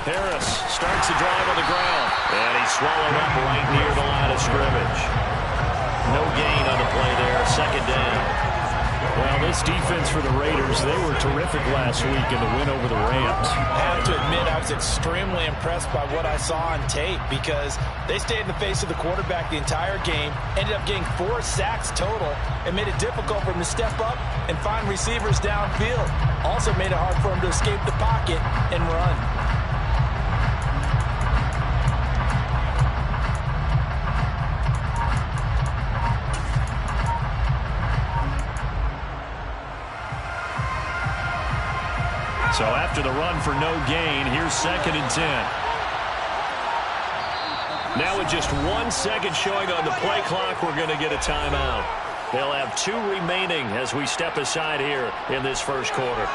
Harris starts the drive on the ground. And he's swallowed up right near the line of scrimmage. No gain on the play there. Second down. Well, this defense for the Raiders, they were terrific last week in the win over the Rams. I have to admit, I was extremely impressed by what I saw on tape because they stayed in the face of the quarterback the entire game, ended up getting 4 sacks total, and made it difficult for him to step up and find receivers downfield. Also made it hard for him to escape the pocket and run. So after the run for no gain, here's 2nd and 10. Now with just 1 second showing on the play clock, we're going to get a timeout. They'll have 2 remaining as we step aside here in this first quarter.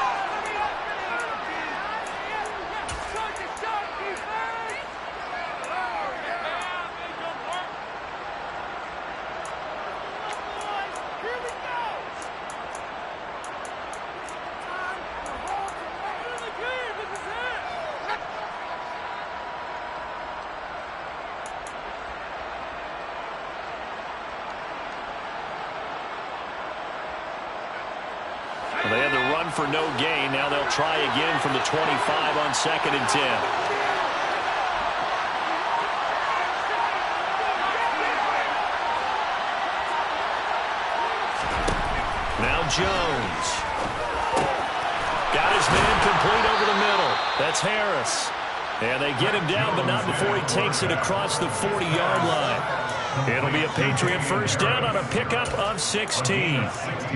They had the run for no gain. Now they'll try again from the 25 on 2nd and 10. Now Jones. Got his man complete over the middle. That's Harris. And they get him down, but not before he takes it across the 40-yard line. It'll be a Patriot first down on a pickup of 16.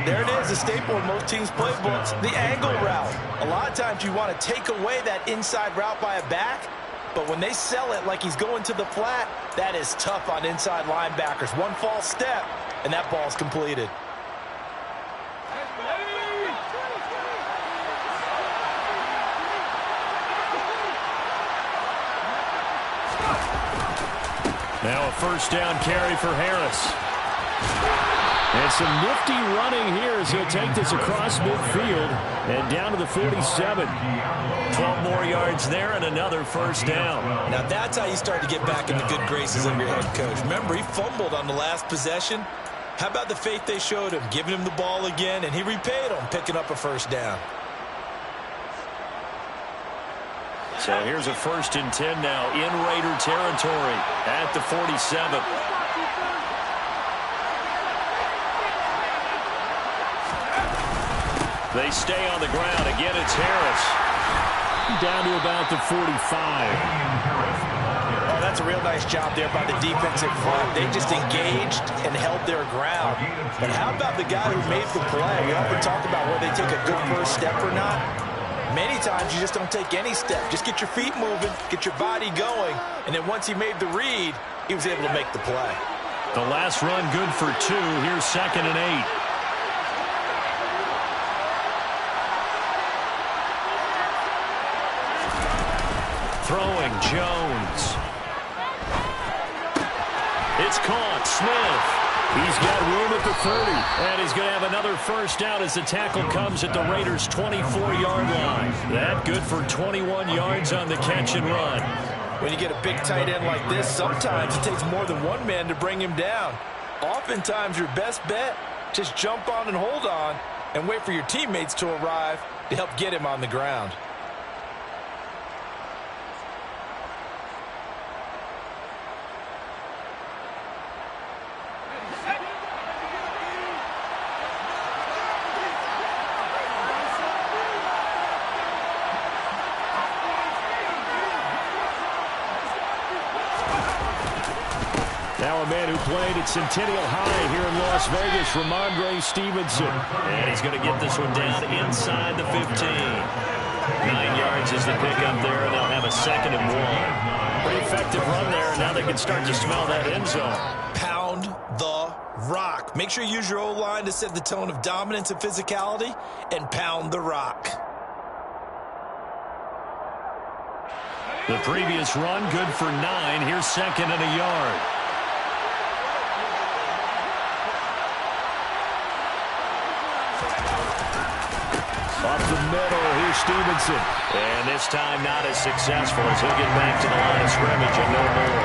There it is, a staple in most teams' playbooks, the angle route. A lot of times you want to take away that inside route by a back, but when they sell it like he's going to the flat, that is tough on inside linebackers. One false step, and that ball's completed. Now a first down carry for Harris. And some nifty running here as he'll take this across midfield and down to the 47. 12 more yards there and another first down. Now that's how you start to get back in the good graces of your head coach. Remember, he fumbled on the last possession. How about the faith they showed him, giving him the ball again, and he repaid them, picking up a first down. So here's a 1st and 10 now in Raider territory at the 47. They stay on the ground. Again, it's Harris. Down to about the 45. Oh, that's a real nice job there by the defensive front. They just engaged and held their ground. But how about the guy who made the play? We often talk about whether they take a good first step or not. Many times you just don't take any step. Just get your feet moving, get your body going, and then once he made the read, he was able to make the play. The last run good for 2. Here's 2nd and 8. Throwing Jones. It's caught. Smith. He's got room at the 30, and he's going to have another first down as the tackle comes at the Raiders' 24-yard line. That good for 21 yards on the catch and run. When you get a big tight end like this, sometimes it takes more than one man to bring him down. Oftentimes, your best bet, just jump on and hold on and wait for your teammates to arrive to help get him on the ground. Now a man who played at Centennial High here in Las Vegas, Ramondre Stevenson. And he's going to get this one down inside the 15. 9 yards is the pickup there, and they'll have a 2nd and 1. Pretty effective run there. Now they can start to smell that end zone. Pound the rock. Make sure you use your O-line to set the tone of dominance and physicality, and pound the rock. The previous run good for 9. Here's 2nd and a yard. Up the middle, here's Stevenson. And this time not as successful as he'll get back to the line of scrimmage and no more.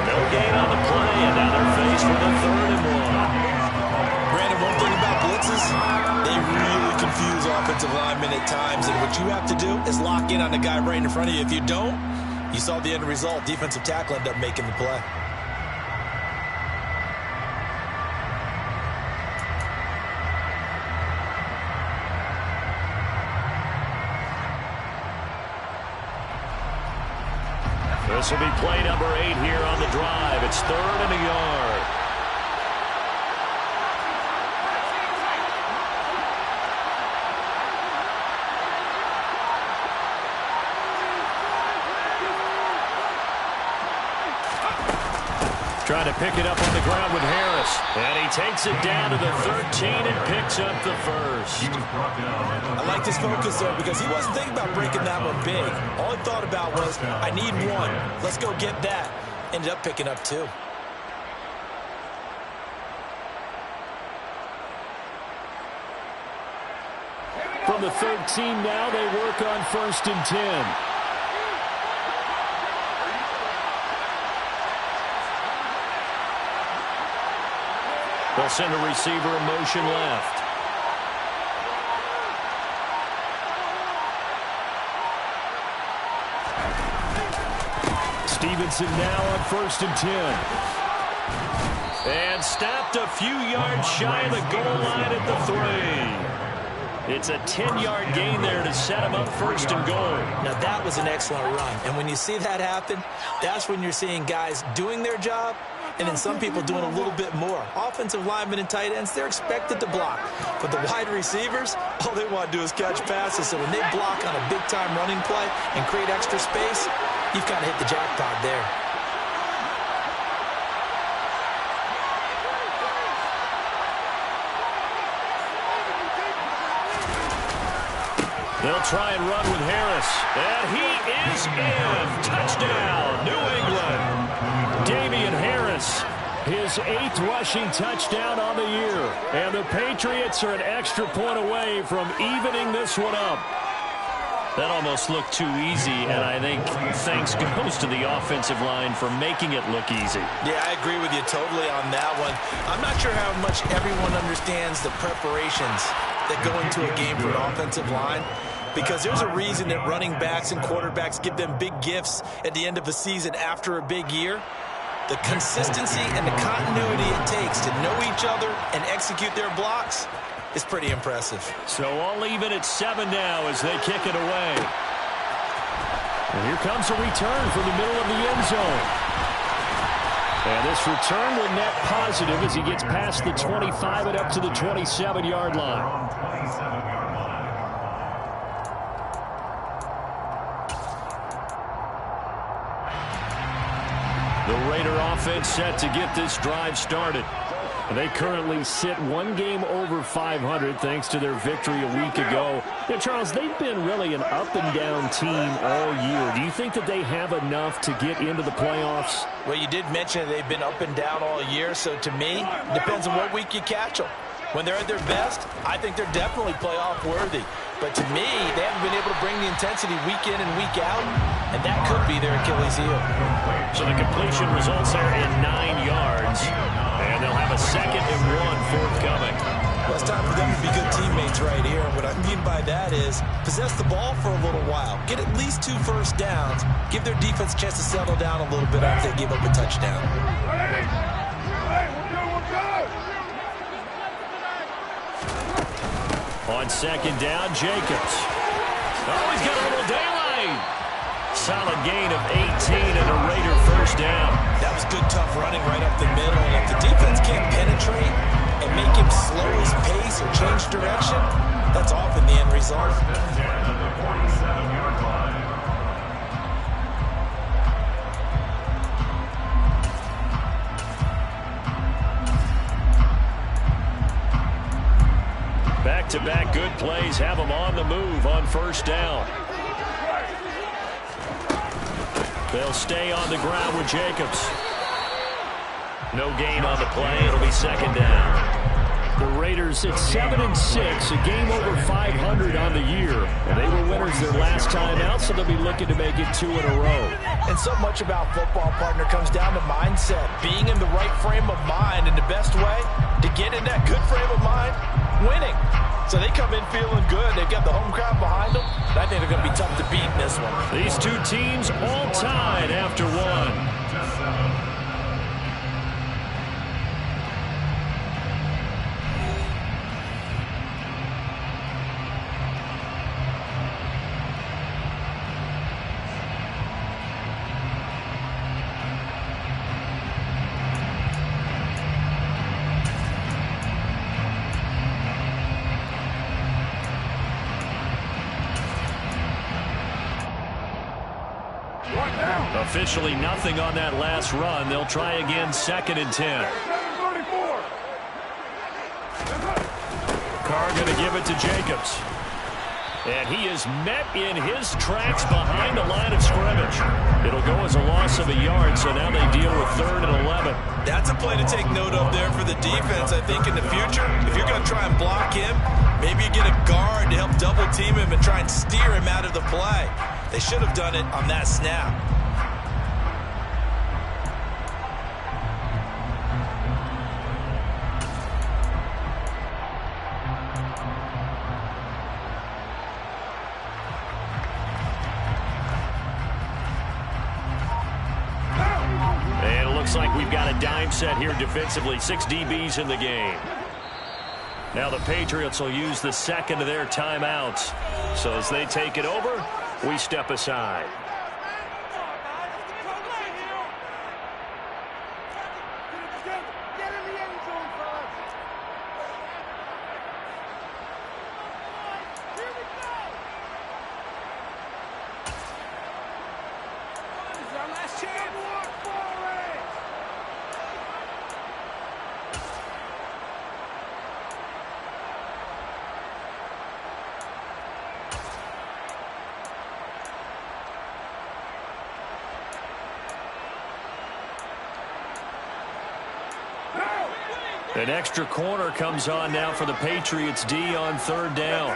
No gain on the play, and now they're faced with a 3rd and 1. Brandon, one thing about blitzes, they really confuse offensive linemen at times, and what you have to do is lock in on the guy right in front of you. If you don't, you saw the end result. Defensive tackle ended up making the play. This will be play number 8 here on the drive. It's 3rd and a yard. Trying to pick it up on the ground with Harris. And he takes it down to the 13 and picks up the first. I like his focus there because he wasn't thinking about breaking that one big. All he thought about was, I need 1. Let's go get that. Ended up picking up 2. From the 13 now, they work on 1st and 10. They'll send a receiver in motion left. Stevenson now on 1st and 10. And stopped a few yards shy of the goal line at the 3. It's a 10-yard gain there to set him up 1st and goal. Now that was an excellent run. And when you see that happen, that's when you're seeing guys doing their job and then some people doing a little bit more. Offensive linemen and tight ends, they're expected to block. But the wide receivers, all they want to do is catch passes. So when they block on a big-time running play and create extra space, you've kind of hit the jackpot there. They'll try and run with Harris. And he is in. Touchdown, New England. Damian Harris, his 8th rushing touchdown on the year. And the Patriots are an extra point away from evening this one up. That almost looked too easy, and I think thanks goes to the offensive line for making it look easy. Yeah, I agree with you totally on that one. I'm not sure how much everyone understands the preparations that go into a game for an offensive line, because there's a reason that running backs and quarterbacks give them big gifts at the end of a season after a big year. The consistency and the continuity it takes to know each other and execute their blocks is pretty impressive. So all even at 7 now as they kick it away. And here comes a return from the middle of the end zone. And this return will net positive as he gets past the 25 and up to the 27-yard line. The Raider offense set to get this drive started. They currently sit 1 game over 500 thanks to their victory a week ago. Yeah, Charles, they've been really an up-and-down team all year. Do you think that they have enough to get into the playoffs? Well, you did mention they've been up and down all year, so to me, it depends on what week you catch them. When they're at their best, I think they're definitely playoff worthy. But to me, they haven't been able to bring the intensity week in and week out, and that could be their Achilles heel. So the completion results there in 9 yards, and they'll have a 2nd and 1 forthcoming. Well, it's time for them to be good teammates right here. What I mean by that is possess the ball for a little while, get at least 2 first downs, give their defense a chance to settle down a little bit after they give up a touchdown. On 2nd down, Jacobs. Oh, he's got a little daylight. Solid gain of 18 and a Raider first down. That was good, tough running right up the middle. And if the defense can't penetrate and make him slow his pace or change direction, that's often the end result. Back-to-back good plays have them on the move on first down. They'll stay on the ground with Jacobs. No gain on the play. It'll be 2nd down. The Raiders at 7-6, a game over 500 on the year. And they were winners their last time out, so they'll be looking to make it 2 in a row. And so much about football, partner, comes down to mindset. Being in the right frame of mind, and the best way to get in that good frame of mind, winning. So they come in feeling good. They've got the home crowd behind them. I think they're going to be tough to beat in this one. These two teams all tied after one. Officially nothing on that last run. They'll try again, 2nd and 10. Carr going to give it to Jacobs. And he is met in his tracks behind the line of scrimmage. It'll go as a loss of a yard, so now they deal with 3rd and 11. That's a play to take note of there for the defense, I think, in the future. If you're going to try and block him, maybe you get a guard to help double team him and try and steer him out of the play. They should have done it on that snap. Looks like we've got a dime set here defensively. 6 DBs in the game. Now the Patriots will use the second of their timeouts. So as they take it over, we step aside. An extra corner comes on now for the Patriots D on 3rd down.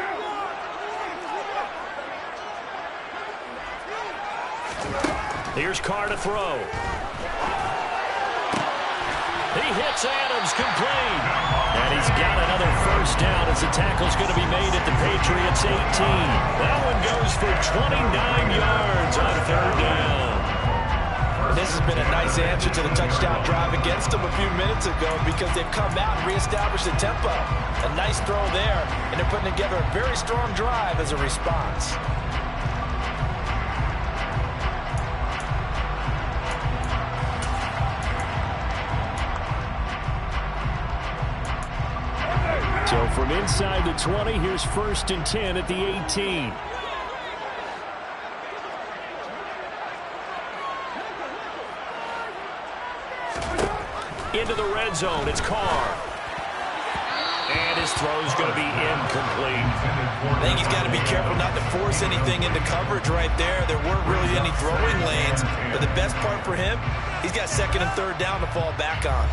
Here's Carr to throw. He hits Adams complete. And he's got another first down as the tackle's going to be made at the Patriots 18. That one goes for 29 yards on 3rd down. This has been a nice answer to the touchdown drive against them a few minutes ago because they've come out and reestablished the tempo. A nice throw there, and they're putting together a very strong drive as a response. So from inside the 20, here's 1st and 10 at the 18. Into the red zone, it's Carr. And his throw's going to be incomplete. I think he's got to be careful not to force anything into coverage right there. There weren't really any throwing lanes, but the best part for him, he's got 2nd and 3rd down to fall back on.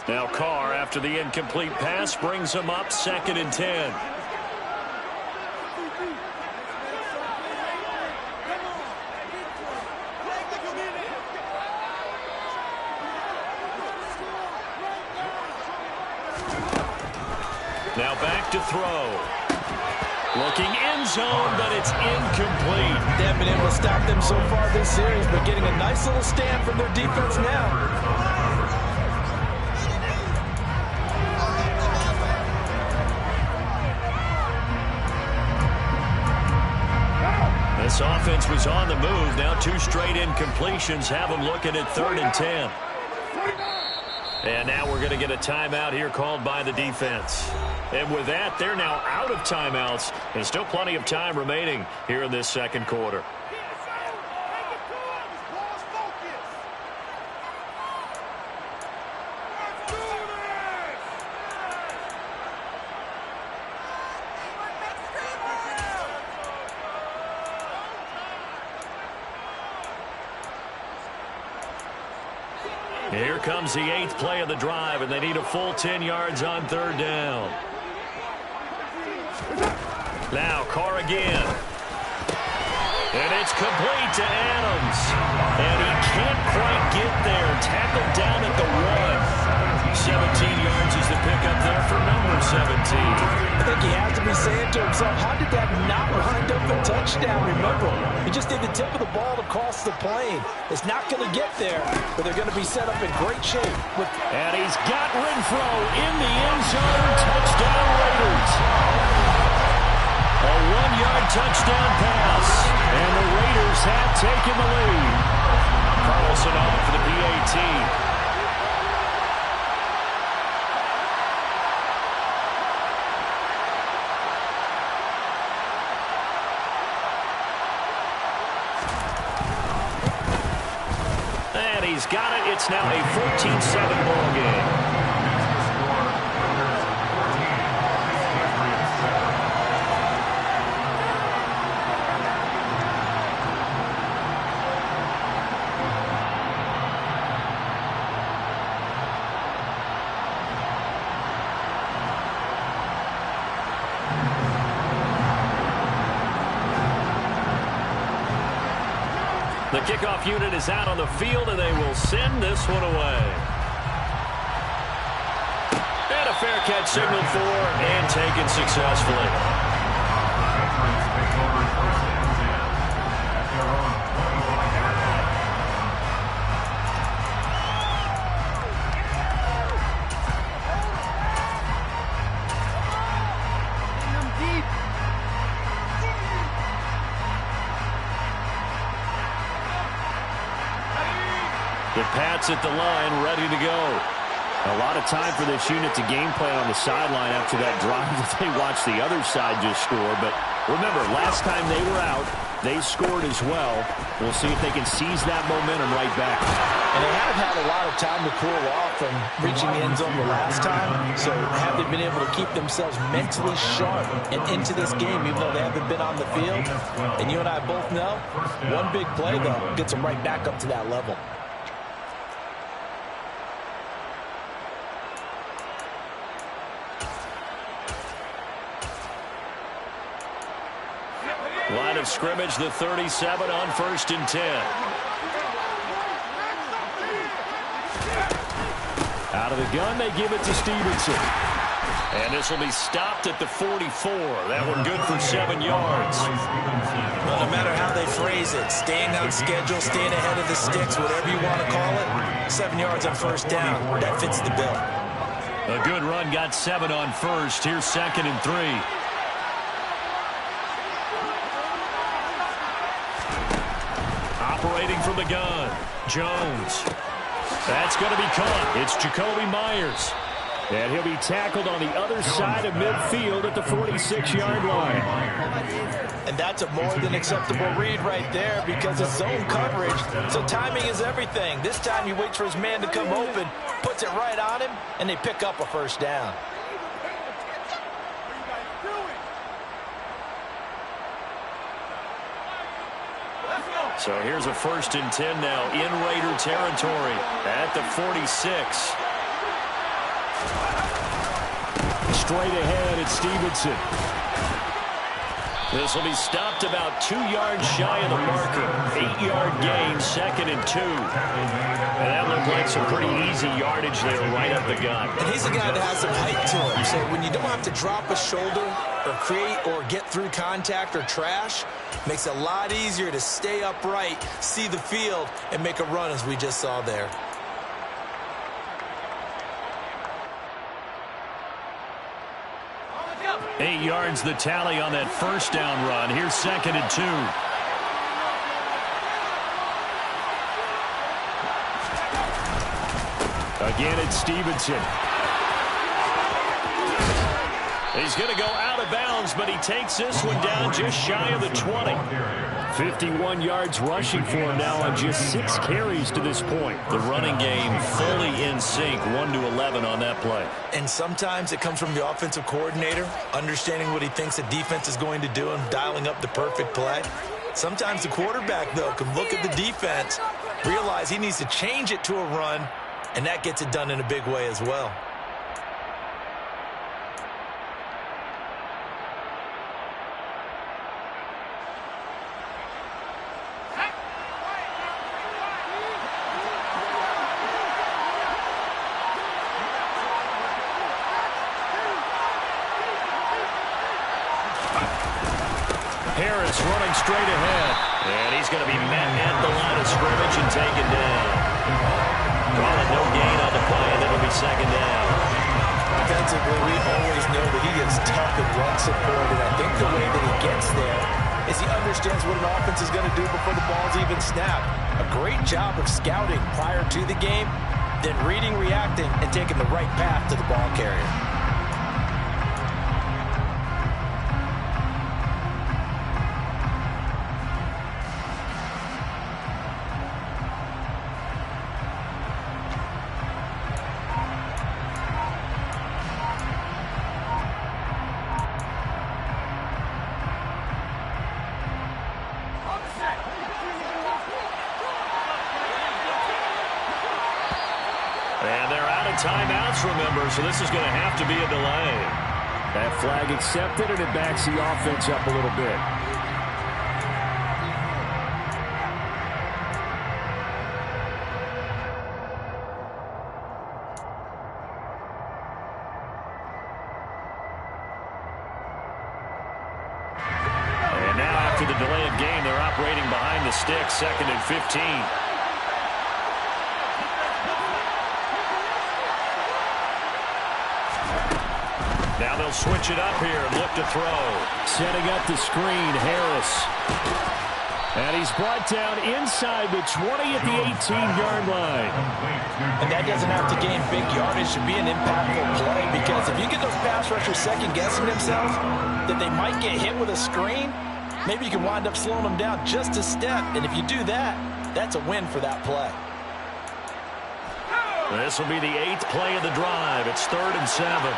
Now Carr, after the incomplete pass, brings him up 2nd and 10. Now back to throw. Looking end zone, but it's incomplete. They haven't been able to stop them so far this series, but getting a nice little stand from their defense now. This offense was on the move. Now 2 straight incompletions have them looking at 3rd and 10. And now we're going to get a timeout here called by the defense. And with that, they're now out of timeouts. And still plenty of time remaining here in this 2nd quarter. Here comes the 8th play of the drive, and they need a full 10 yards on 3rd down. Now Carr again. And it's complete to Adams. And he can't quite get there. Tackled down at the 1. 17 yards is the pickup there for number 17. I think he has to be saying to himself, how did that not wind up a touchdown? Remember, he just did the tip of the ball to cross the plane. It's not going to get there, but they're going to be set up in great shape. And he's got Renfro in the end zone. Touchdown Raiders. A 1-yard touchdown pass. And the Raiders have taken the lead. Carlson on for the PAT. He's got it. It's now a 14-7 ball game. The kickoff unit is out on the field, and they will send this one away. And a fair catch signaled for and taken successfully. The Pats at the line, ready to go. A lot of time for this unit to game plan on the sideline after that drive that they watched the other side just score. But remember, last time they were out, they scored as well. We'll see if they can seize that momentum right back. And they have had a lot of time to cool off from reaching the end zone the last time. So have they been able to keep themselves mentally sharp and into this game, even though they haven't been on the field? And you and I both know, one big play, though, gets them right back up to that level. Line of scrimmage, the 37 on 1st and 10. Out of the gun, they give it to Stevenson. And this will be stopped at the 44. That one good for 7 yards. Well, no matter how they phrase it, staying on schedule, staying ahead of the sticks, whatever you want to call it, 7 yards on 1st down. That fits the bill. A good run, got 7 on 1st. Here's 2nd and 3. Operating from the gun, Jones. That's going to be caught. It's Jacoby Myers. And he'll be tackled on the other side of midfield at the 46-yard line. And that's a more than acceptable read right there because it's zone coverage, so timing is everything. This time he waits for his man to come open, puts it right on him, and they pick up a 1st down. So here's a 1st and 10 now in Raider territory at the 46. Straight ahead, it's Stevenson. This will be stopped about 2 yards shy of the marker. 8-yard gain, 2nd and 2. And that looked like some pretty easy yardage there right up the gut. And he's a guy that has some height to him. So when you don't have to drop a shoulder or create or get through contact or trash, makes it a lot easier to stay upright, see the field, and make a run as we just saw there. Eight yards the tally on that 1st down run. Here's 2nd and 2. Again, it's Stevenson. He's going to go out of bounds, but he takes this one down just shy of the 20. 51 yards rushing for him now on just 6 carries to this point. The running game fully in sync, 1-11 on that play. And sometimes it comes from the offensive coordinator, understanding what he thinks the defense is going to do and dialing up the perfect play. Sometimes the quarterback, though, can look at the defense, realize he needs to change it to a run, and that gets it done in a big way as well. Harris running straight ahead. And he's going to be met at the line of scrimmage and taken down. Calling no gain on the play, and it'll be second down. Defensively, we always know that he is tough and run support, and I think the way that he gets there is he understands what an offense is going to do before the ball's even snapped. A great job of scouting prior to the game, then reading, reacting, and taking the right path to the ball carrier. And they're out of timeouts, remember, so this is going to have to be a delay. That flag accepted, and it backs the offense up a little bit. And now after the delay of game, they're operating behind the sticks, 2nd and 15. Now they'll switch it up here and look to throw. Setting up the screen, Harris. And he's brought down inside the 20 at the 18-yard line. And that doesn't have to gain big yardage to be an impactful play, because if you get those pass rushers second-guessing themselves that they might get hit with a screen, maybe you can wind up slowing them down just a step. And if you do that, that's a win for that play. This will be the 8th play of the drive. It's 3rd and 7.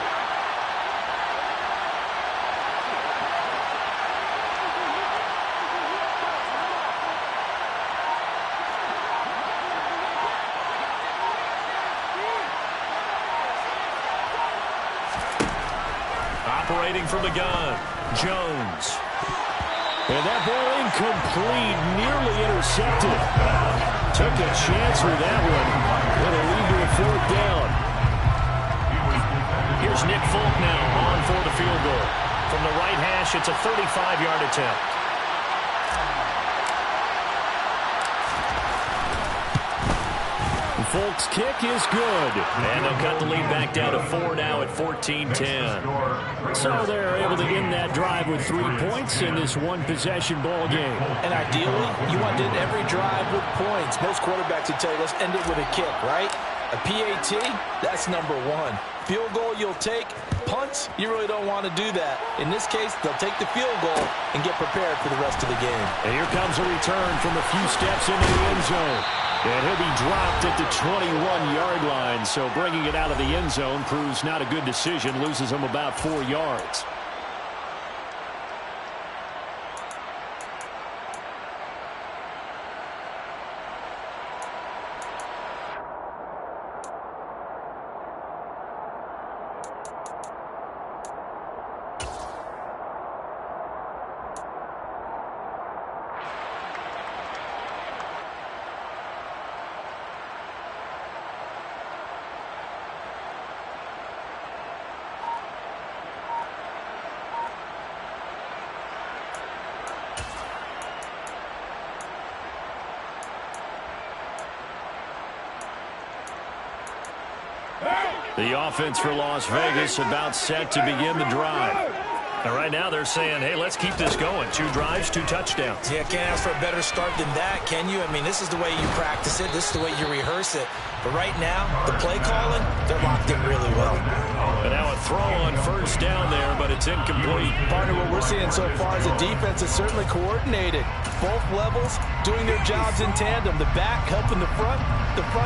Operating from the gun, Jones. And that ball incomplete, nearly intercepted. Took a chance with that one. It'll lead to a 4th down. Here's Nick Folk now on for the field goal. From the right hash, it's a 35-yard attempt. Folk's kick is good. And they'll cut the lead back down to 4 now at 14-10. So they're able to end that drive with 3 points in this one-possession ball game. And ideally, you want to end every drive with points. Most quarterbacks would tell you, let's end it with a kick, right? A PAT, that's number 1. Field goal you'll take. Punts, you really don't want to do that. In this case, they'll take the field goal and get prepared for the rest of the game. And here comes a return from a few steps into the end zone. And he'll be dropped at the 21-yard line. So bringing it out of the end zone proves not a good decision. Loses him about 4 yards. The offense for Las Vegas about set to begin the drive. And right now they're saying, hey, let's keep this going. 2 drives, 2 touchdowns. Yeah, can't ask for a better start than that, can you? I mean, this is the way you practice it. This is the way you rehearse it. But right now, the play calling, they're locked in really well. And now a throw on 1st down there, but it's incomplete. Partner, what we're seeing so far is a defense is certainly coordinated. Both levels doing their jobs in tandem. The back helping the front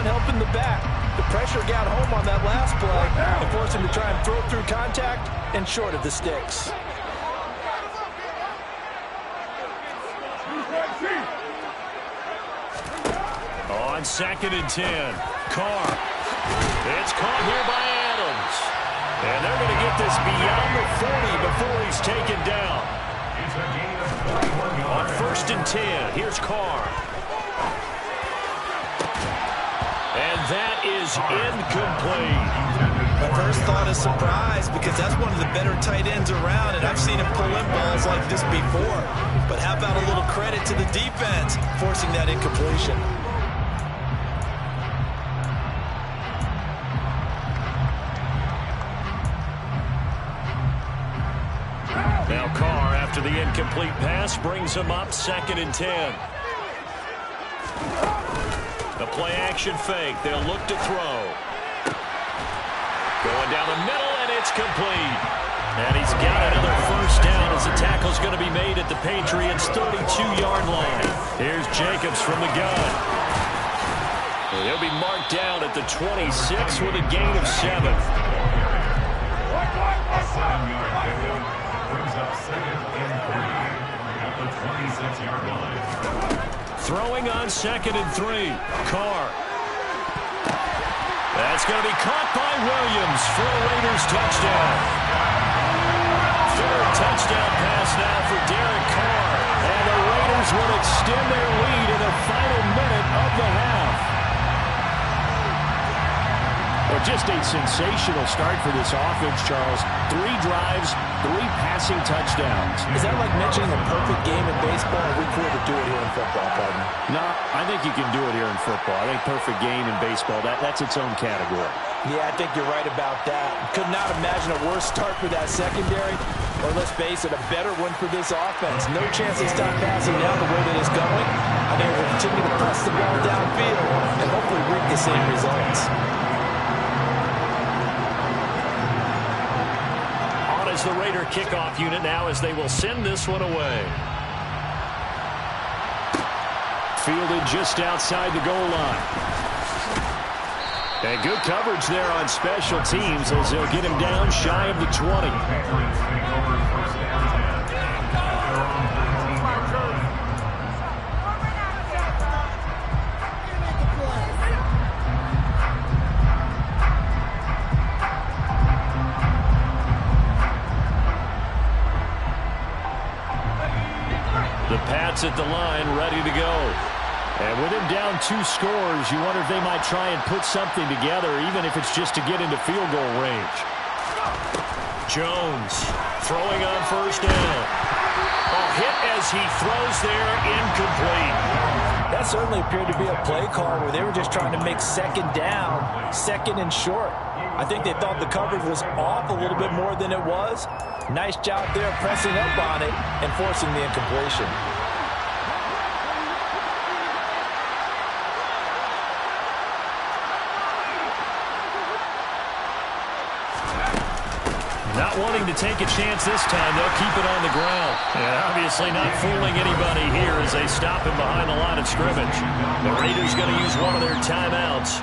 helping the back. The pressure got home on that last play and forced him to try and throw through contact and short of the sticks. On 2nd and 10, Carr It's caught here by Adams. And they're going to get this beyond the 40 before he's taken down. On 1st and 10, here's Carr. And that is incomplete. My first thought is surprise because that's one of the better tight ends around, and I've seen him pull in balls like this before. But how about a little credit to the defense forcing that incompletion? Now Carr, after the incomplete pass, brings him up 2nd and 10. The play-action fake. They'll look to throw. Going down the middle, and it's complete. And he's got another first down as the tackle's going to be made at the Patriots' 32-yard line. Here's Jacobs from the gun. And he'll be marked down at the 26 with a gain of 7. Throwing on 2nd and 3. Carr. That's going to be caught by Williams for a Raiders touchdown. 3rd touchdown pass now for Derek Carr. And the Raiders will extend their lead in the final minute of the half. Well, just a sensational start for this offense, Charles. 3 drives, 3 passing touchdowns. Is that like mentioning a perfect game in baseball? Or we could do it here in football, partner? No, I think you can do it here in football. I think perfect game in baseball, that's its own category. Yeah, I think you're right about that. Could not imagine a worse start for that secondary, or let's face it, a better one for this offense. No chance they stop passing now the way that it's going. I think we'll continue to press the ball downfield and hopefully reap the same results. Is the Raider kickoff unit now as they will send this one away. Fielded just outside the goal line. And good coverage there on special teams as they'll get him down shy of the 20. At the line, ready to go. And with him down 2 scores, you wonder if they might try and put something together, even if it's just to get into field goal range. Jones throwing on 1st down. A hit as he throws there, incomplete. That certainly appeared to be a play call where they were just trying to make 2nd down, 2nd and short. I think they thought the coverage was off a little bit more than it was. Nice job there pressing up on it and forcing the incompletion. Not wanting to take a chance this time, they'll keep it on the ground. And obviously not fooling anybody here as they stop him behind the line of scrimmage. The Raiders going to use one of their timeouts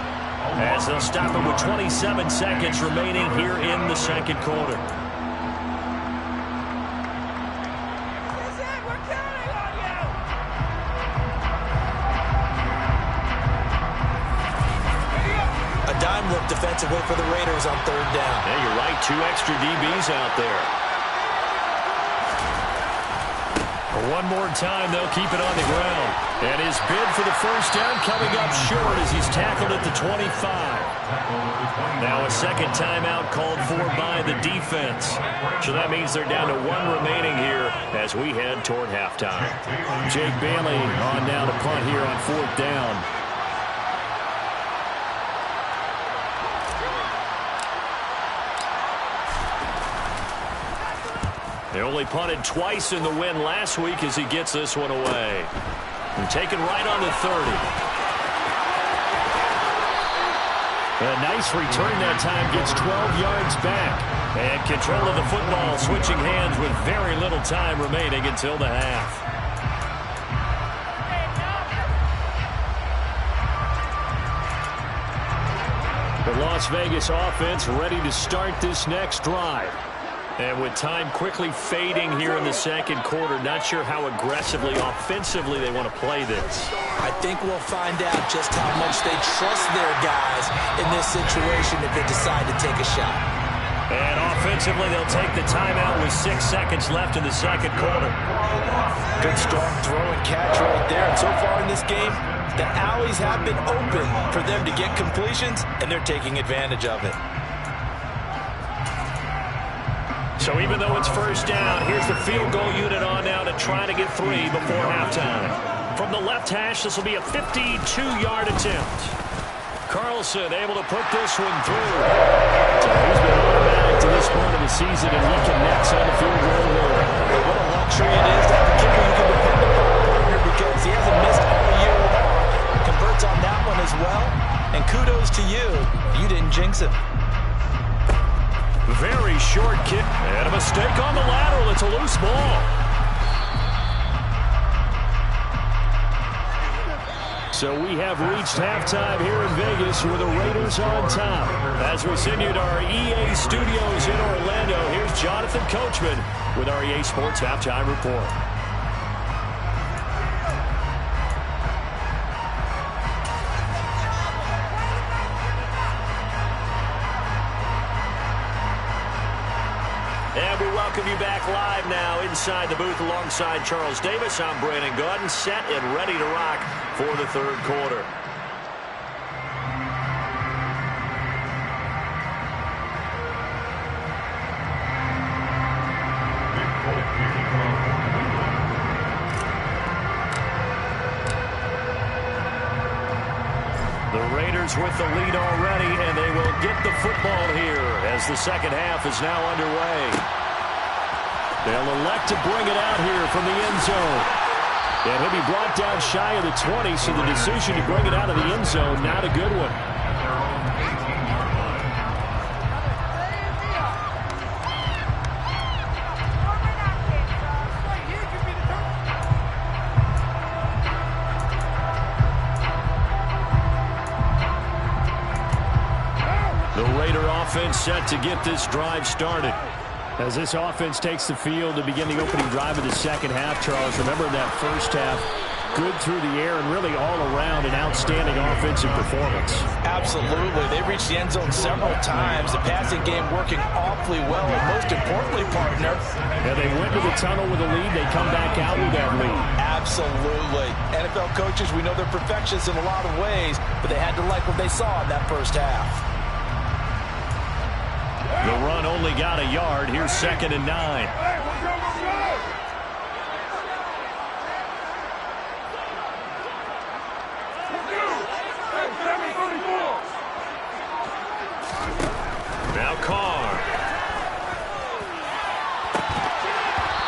as they'll stop him with 27 seconds remaining here in the 2nd quarter. Defensively for the Raiders on 3rd down. Yeah, you're right. 2 extra DBs out there. One more time, they'll keep it on the ground. And his bid for the first down coming up short as he's tackled at the 25. Now a 2nd timeout called for by the defense. So that means they're down to 1 remaining here as we head toward halftime. Jake Bailey on down to punt here on 4th down. They only punted twice in the win last week as he gets this one away. And taken right on the 30. A nice return that time, gets 12 yards back. And control of the football, switching hands with very little time remaining until the half. The Las Vegas offense ready to start this next drive. And with time quickly fading here in the second quarter, not sure how aggressively, offensively they want to play this. I think we'll find out just how much they trust their guys in this situation if they decide to take a shot. And offensively, they'll take the timeout with 6 seconds left in the second quarter. Good strong throw and catch right there. And so far in this game, the alleys have been open for them to get completions, and they're taking advantage of it. So even though it's first down, here's the field goal unit on now to try to get 3 before halftime. From the left hash, this will be a 52-yard attempt. Carlson able to put this one through. So he's been automatic to this point of the season, and he connects on the field goal here. What a luxury it is to have a kicker you can depend upon, because he hasn't missed all year long. Converts on that one as well, and kudos to you. You didn't jinx him. Very short kick, and a mistake on the lateral. It's a loose ball. So we have reached halftime here in Vegas with the Raiders on top. As we send you to our EA studios in Orlando, here's Jonathan Coachman with our EA Sports Halftime Report. And we welcome you back live now inside the booth alongside Charles Davis. I'm Brandon Gaudin, set and ready to rock for the third quarter. The Raiders with the lead already, and they will get the football here as the second half is now underway. They'll elect to bring it out here from the end zone. And he'll be brought down shy of the 20, so the decision to bring it out of the end zone, not a good one. Offense set to get this drive started. As this offense takes the field to begin the opening drive of the second half, Charles, remember in that first half, good through the air and really all around an outstanding offensive performance. Absolutely. They reached the end zone several times. The passing game working awfully well, and most importantly, partner. Yeah, they went to the tunnel with a lead. They come back out with that lead. Absolutely. NFL coaches, we know they're perfectionists in a lot of ways, but they had to like what they saw in that first half. The run only got a yard. Here's 2nd and 9. Now Carr.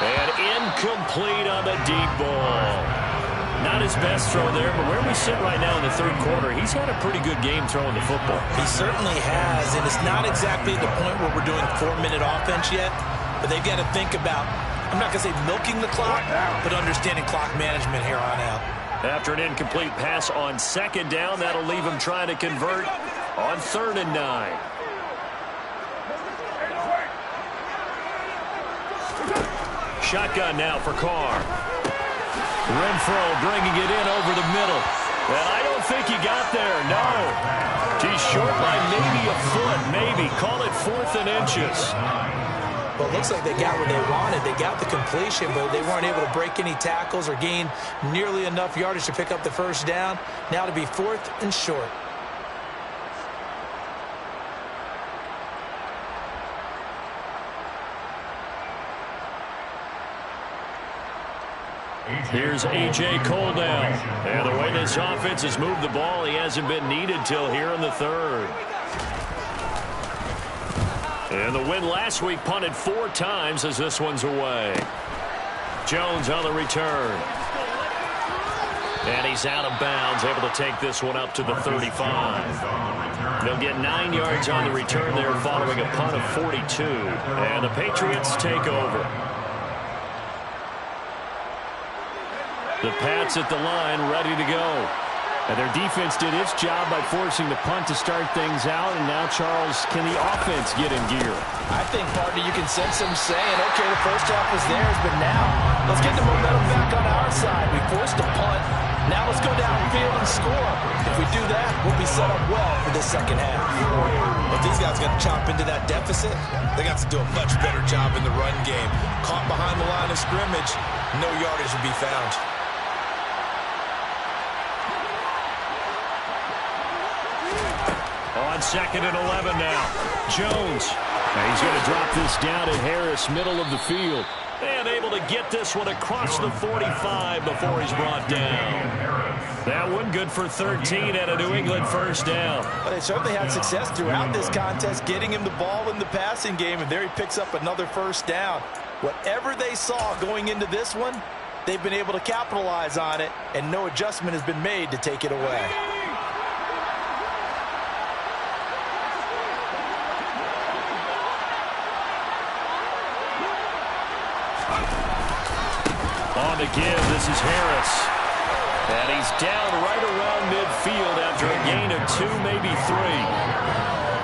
And incomplete on the deep ball. Not his best throw there, but where we sit right now in the third quarter, he's had a pretty good game throwing the football. He certainly has, and it's not exactly the point where we're doing 4-minute offense yet, but they've got to think about, I'm not going to say milking the clock, but understanding clock management here on out. After an incomplete pass on 2nd down, that'll leave him trying to convert on 3rd and 9. Shotgun now for Carr. Renfro bringing it in over the middle. And I don't think he got there, no. He's short by maybe a foot, maybe. Call it 4th and inches. Well, it looks like they got what they wanted. They got the completion, but they weren't able to break any tackles or gain nearly enough yardage to pick up the first down. Now to be 4th and short. Here's A.J. Coldell. And the way this offense has moved the ball, he hasn't been needed till here in the 3rd. And the win last week punted 4 times as this one's away. Jones on the return. And he's out of bounds, able to take this one up to the 35. They'll get 9 yards on the return there following a punt of 42. And the Patriots take over. The Pats at the line, ready to go. And their defense did its job by forcing the punt to start things out. And now, Charles, can the offense get in gear? I think, partner, you can sense them saying, okay, the first half was theirs, but now let's get the momentum back on our side. We forced a punt. Now let's go downfield and score. If we do that, we'll be set up well for the second half. If these guys got to chomp into that deficit, they got to do a much better job in the run game. Caught behind the line of scrimmage, no yardage will be found. On 2nd and 11 now. Jones. And he's going to drop this down at Harris, middle of the field. And able to get this one across the 45 before he's brought down. That one good for 13 and a New England first down. Well, they certainly had success throughout this contest, getting him the ball in the passing game, and there he picks up another first down. Whatever they saw going into this one, they've been able to capitalize on it, and no adjustment has been made to take it away. On the give, this is Harris. And he's down right around midfield after a gain of 2, maybe 3.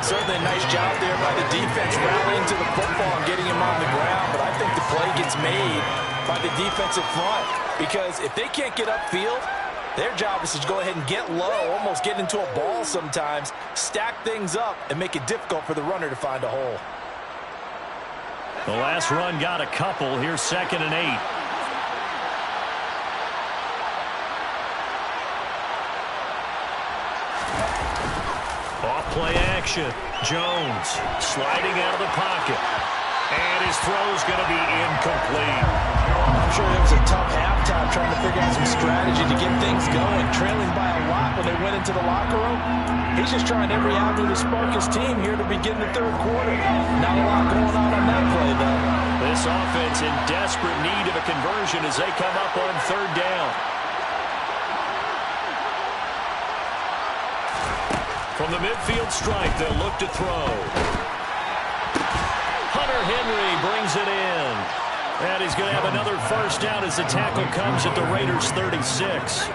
Certainly a nice job there by the defense rallying to the football and getting him on the ground, but I think the play gets made by the defensive front because if they can't get upfield, their job is to go ahead and get low, almost get into a ball sometimes, stack things up, and make it difficult for the runner to find a hole. The last run got a couple. Here's 2nd and 8. Off-play action. Jones sliding out of the pocket. And his throw's going to be incomplete. I'm sure it was a tough halftime trying to figure out some strategy to get things going. Trailing by a lot when they went into the locker room. He's just trying every avenue to spark his team here to begin the third quarter. Not a lot going on that play, though. This offense in desperate need of a conversion as they come up on 3rd down. From the midfield stripe, they'll look to throw. Hunter Henry brings it in. And he's going to have another first down as the tackle comes at the Raiders' 36.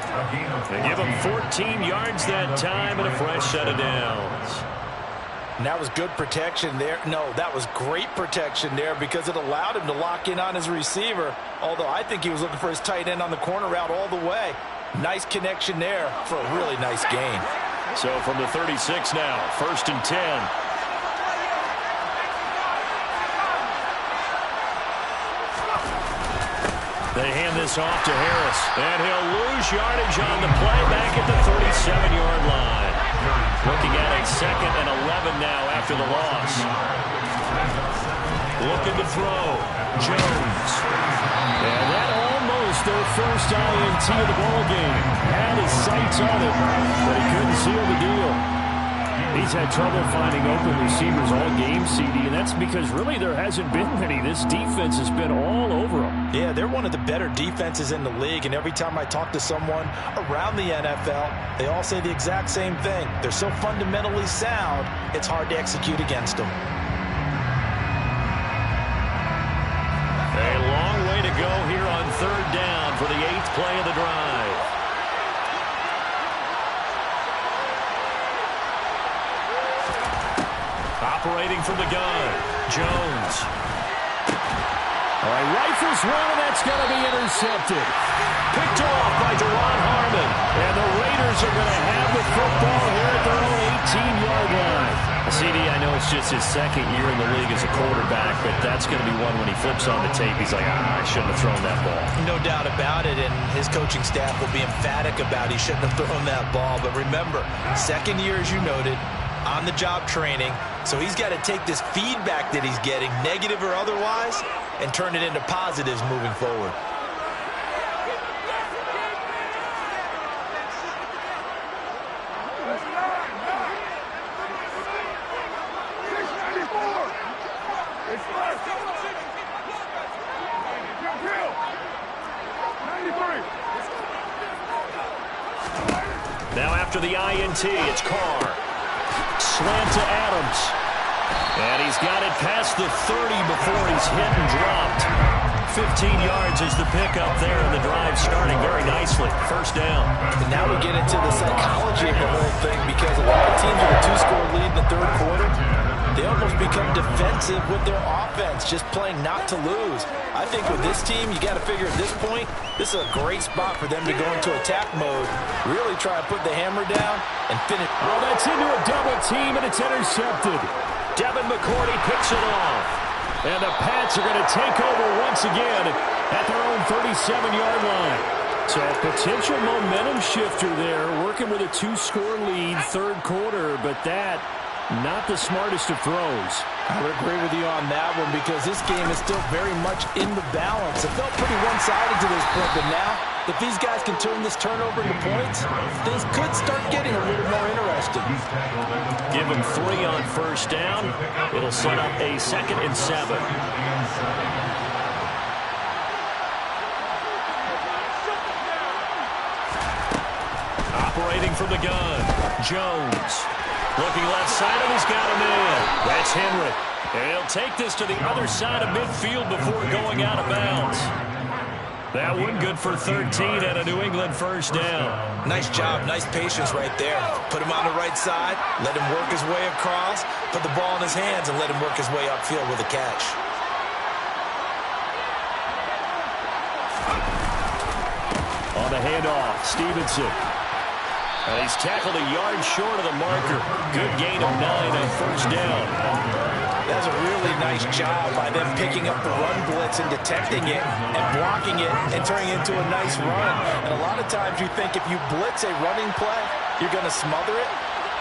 They give him 14 yards that time and a fresh set of downs. And that was good protection there. No, that was great protection there because it allowed him to lock in on his receiver. Although I think he was looking for his tight end on the corner route all the way. Nice connection there for a really nice gain. So from the 36 now, 1st and 10. They hand this off to Harris, and he'll lose yardage on the play back at the 37-yard line. Looking at a 2nd and 11 now after the loss. Looking to throw. Jones. And that almost their first INT of the ballgame. Had his sights on it, but he couldn't seal the deal. He's had trouble finding open receivers all game, CD, and that's because really there hasn't been many. This defense has been all over them. Yeah, they're one of the better defenses in the league, and every time I talk to someone around the NFL, they all say the exact same thing. They're so fundamentally sound, it's hard to execute against them. A long way to go here on 3rd down for the 8th play of the drive. Operating from the gun, Jones. All right, rifles one, and that's going to be intercepted. Picked off by Deron Harmon. And the Raiders are going to have the football here at their own 18-yard line. CD, I know it's just his 2nd year in the league as a quarterback, but that's going to be one when he flips on the tape. He's like, I shouldn't have thrown that ball. No doubt about it, and his coaching staff will be emphatic about he shouldn't have thrown that ball. But remember, 2nd year, as you noted, on-the-job training. So he's got to take this feedback that he's getting, negative or otherwise, and turn it into positives moving forward. Now after the INT, it's Carr. Slant to Adams. And he's got it past the 30 before he's hit and dropped. 15 yards is the pickup there, and the drive starting very nicely. First down. And now we get into the psychology of the whole thing, because a lot of teams with a 2-score lead in the third quarter, they almost become defensive with their offense, just playing not to lose. I think with this team, you got to figure at this point, this is a great spot for them to go into attack mode, really try to put the hammer down and finish. Well, that's into a double team, and it's intercepted. Devin McCourty picks it off. And the Pats are going to take over once again at their own 37-yard line. So a potential momentum shifter there, working with a 2-score lead, third quarter, but that, not the smartest of throws. I would agree with you on that one, because this game is still very much in the balance. It felt pretty one-sided to this point, but now, if these guys can turn this turnover into points, things could start getting a little more interesting. Give him 3 on first down. It'll set up a 2nd and 7. Operating from the gun, Jones. Looking left side, and he's got him in. That's Henry. And he'll take this to the other side of midfield before going out of bounds. That one good for 13 and a New England first down. Nice job, nice patience right there. Put him on the right side, let him work his way across, put the ball in his hands, and let him work his way upfield with a catch. On the handoff, Stevenson. And he's tackled a yard short of the marker. Good gain of 9 on first down. That's a really nice job by them picking up the run blitz and detecting it and blocking it and turning it into a nice run. And a lot of times you think if you blitz a running play, you're going to smother it.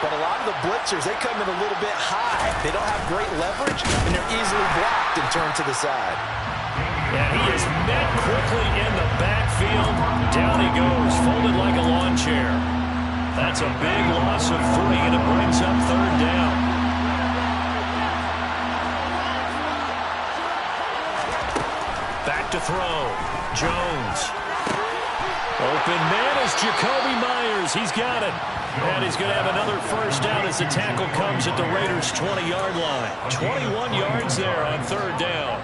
But a lot of the blitzers, they come in a little bit high. They don't have great leverage, and they're easily blocked and turned to the side. And he is met quickly in the backfield. Down he goes, folded like a lawn chair. That's a big loss of 3, and it brings up third down. Back to throw. Jones. Open man is Jacoby Myers. He's got it. And he's going to have another first down as the tackle comes at the Raiders' 20-yard line. 21 yards there on third down.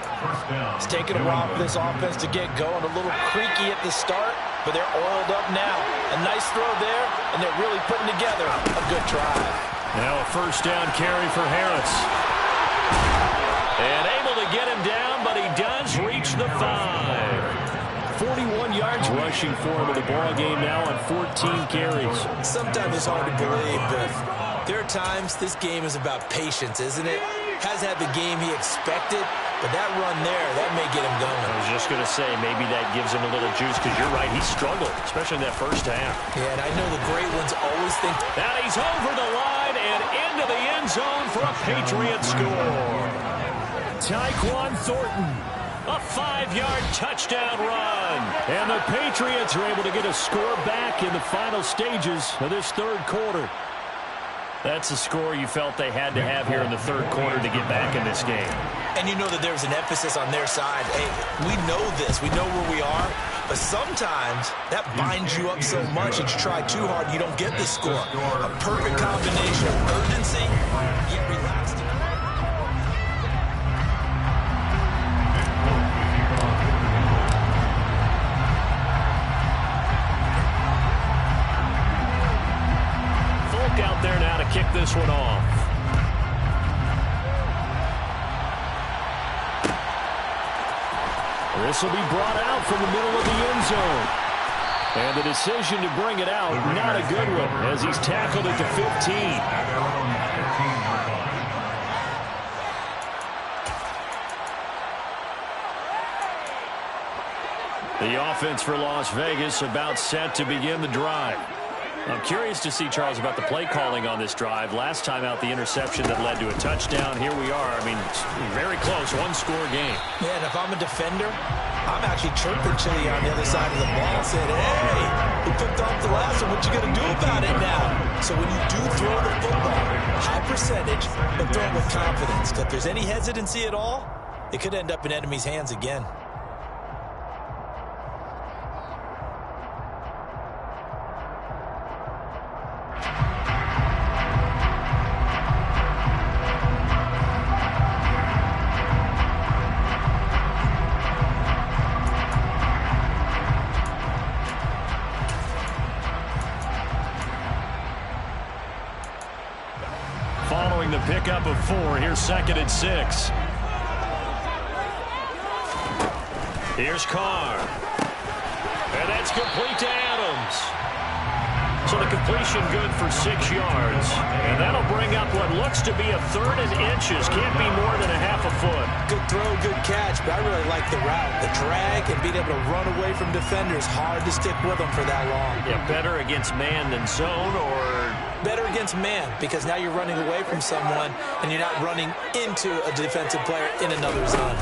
It's taken a while for this offense to get going. A little creaky at the start, but they're oiled up now. A nice throw there, and they're really putting together a good drive. Now a first down carry for Harris. And able to get him down, but he does reach the 5. 41 yards rushing for him in the ball game now on 14 carries. Sometimes it's hard to believe, but there are times this game is about patience, isn't it? Has had the game he expected, but that run there, that may get him going. I was just going to say, maybe that gives him a little juice, because you're right, he struggled, especially in that first half. Yeah, and I know the great ones always think. Now he's over the line and into the end zone for a Patriot score. Tyquan Thornton. A 5-yard touchdown run. And the Patriots are able to get a score back in the final stages of this third quarter. That's the score you felt they had to have here in the third quarter to get back in this game. And you know that there's an emphasis on their side. Hey, we know this. We know where we are. But sometimes that binds you up so much that you try too hard, you don't get the score. A perfect combination of urgency, yet relaxed. Out there now to kick this one off. This will be brought out from the middle of the end zone. And the decision to bring it out, not a good one, as he's tackled at the 15. The offense for Las Vegas about set to begin the drive. I'm curious to see, Charles, about the play calling on this drive. Last time out, the interception that led to a touchdown. Here we are. I mean, very close, one-score game. Yeah, and if I'm a defender, I'm actually chirping Chili on the other side of the ball, saying, hey, we picked off the last one. What you going to do about it now? So when you do throw the football, high percentage, but throw it with confidence. If there's any hesitancy at all, it could end up in enemy's hands again. pickup of 4. Here's 2nd and 6. Here's Carr. And that's complete to Adams. So the completion good for 6 yards. And that'll bring up what looks to be a 3rd and inches. Can't be more than a half a foot. Good throw, good catch, but I really like the route. The drag and being able to run away from defenders. Hard to stick with them for that long. Yeah, better against man than zone, or better against man, because now you're running away from someone and you're not running into a defensive player in another zone.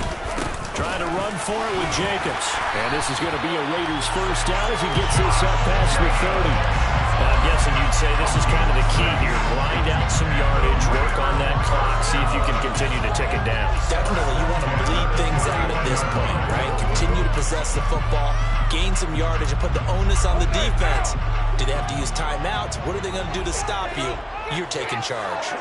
Trying to run for it with Jacobs. And this is going to be a Raiders first down as he gets this up past the 30. I'm guessing you'd say this is kind of the key here. Grind out some yardage, work on that clock, see if you can continue to tick it down. Definitely, you want to bleed things out at this point, right? Continue to possess the football, gain some yardage, and put the onus on the defense. Do they have to use timeouts? What are they going to do to stop you? You're taking charge.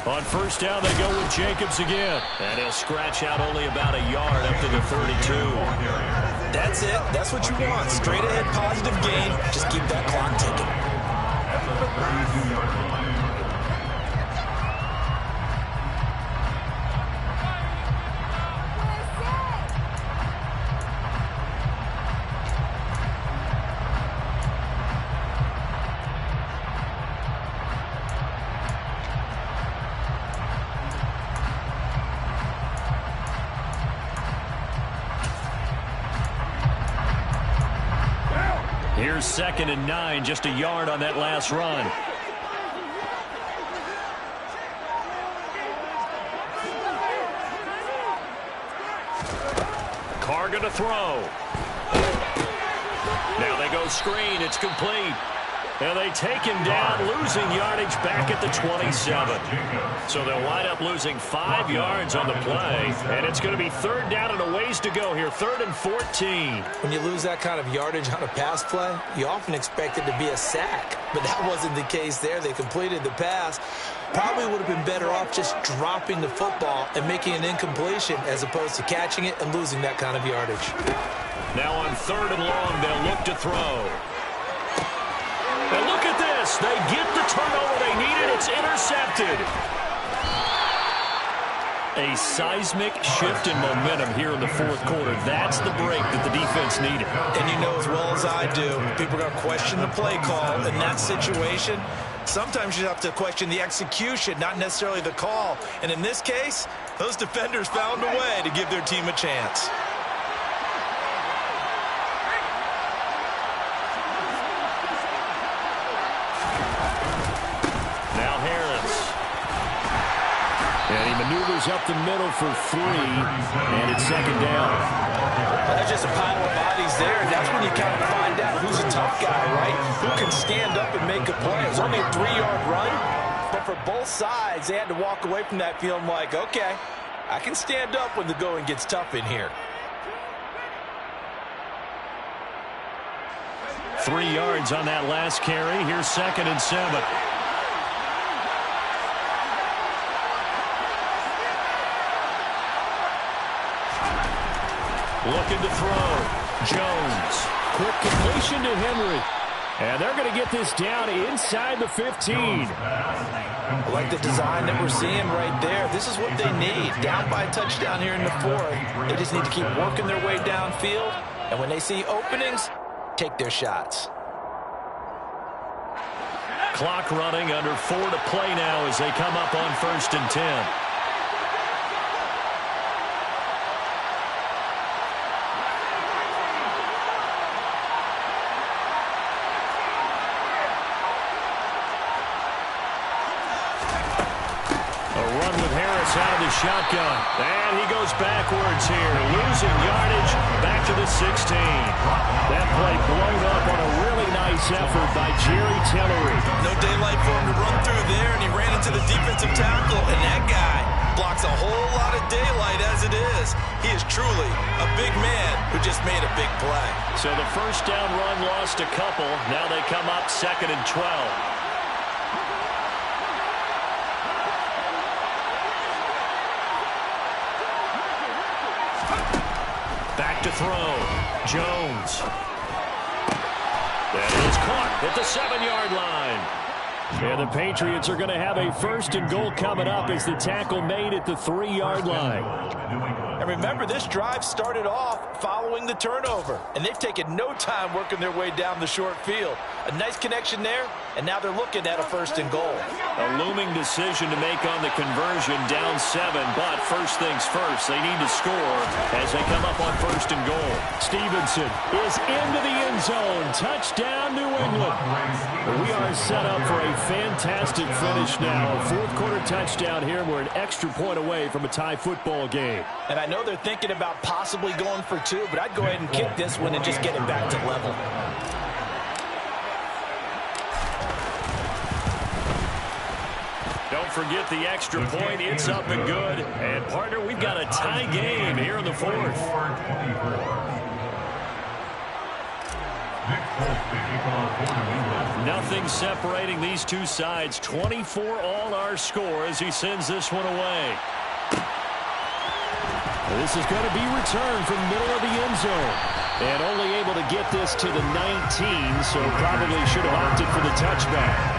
On first down, they go with Jacobs again. And he'll scratch out only about a yard up to the 32. That's it. That's what you want. Straight ahead positive gain. Just keep that clock ticking. Here's 2nd and 9, just a yard on that last run. Carr going to throw. Now they go screen. It's complete. And they take him down, losing yardage back at the 27. So they'll wind up losing 5 yards on the play. And it's going to be 3rd down and a ways to go here, 3rd and 14. When you lose that kind of yardage on a pass play, you often expect it to be a sack. But that wasn't the case there. They completed the pass. Probably would have been better off just dropping the football and making an incompletion as opposed to catching it and losing that kind of yardage. Now on 3rd and long, they'll look to throw. And look at this. They get the turnover they needed. It's intercepted. A seismic shift in momentum here in the 4th quarter. That's the break that the defense needed. And you know as well as I do, people are going to question the play call in that situation. Sometimes you have to question the execution, not necessarily the call. And in this case, those defenders found a way to give their team a chance. Maneuvers up the middle for 3, and it's 2nd down. Well, there's just a pile of bodies there, and that's when you kind of find out who's a tough guy, right? Who can stand up and make a play. It was only a 3-yard run, but for both sides, they had to walk away from that feeling like, okay, I can stand up when the going gets tough in here. 3 yards on that last carry. Here's 2nd and 7. Looking to throw. Jones. Quick completion to Henry. And they're going to get this down inside the 15. I like the design that we're seeing right there. This is what they need. Down by a touchdown here in the 4th. They just need to keep working their way downfield. And when they see openings, take their shots. Clock running, under 4 to play now as they come up on 1st and 10. Out of the shotgun, and he goes backwards here, losing yardage back to the 16. That play blown up on a really nice effort by Jerry Tillery. No daylight for him to run through there, and he ran into the defensive tackle, and that guy blocks a whole lot of daylight as it is. He is truly a big man who just made a big play. So the first down run lost a couple. Now they come up 2nd and 12. to throw. Jones. That is caught at the 7-yard line. And the Patriots are going to have a 1st and goal coming up as the tackle made at the 3-yard line. And remember, this drive started off following the turnover, and they've taken no time working their way down the short field. A nice connection there, and now they're looking at a 1st and goal. A looming decision to make on the conversion, down 7, but first things first, they need to score as they come up on 1st and goal. Stevenson is into the end zone. Touchdown, New England. We are set up for a fantastic finish now. A 4th quarter touchdown here. We're an extra point away from a tie football game. And I know they're thinking about possibly going for 2, but I'd go ahead and kick this one and just get it back to level. Don't forget the extra point. It's up and good. And, partner, we've got a tie game here in the 4th. Nothing separating these two sides. 24 all our score as he sends this one away. This is going to be returned from middle of the end zone. And only able to get this to the 19, so probably should have opted for the touchback.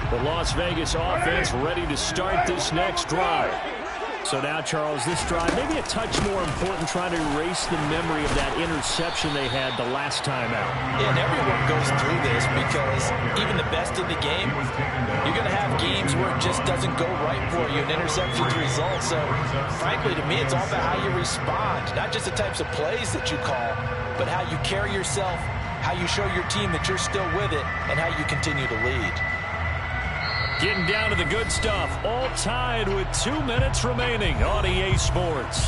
The Las Vegas offense ready to start this next drive. So now, Charles, this drive maybe a touch more important, trying to erase the memory of that interception they had the last time out. Yeah, and everyone goes through this because even the best in the game, you're going to have games where it just doesn't go right for you and interceptions result. So, frankly, to me, it's all about how you respond, not just the types of plays that you call, but how you carry yourself, how you show your team that you're still with it, and how you continue to lead. Getting down to the good stuff, all tied with 2 minutes remaining on EA Sports.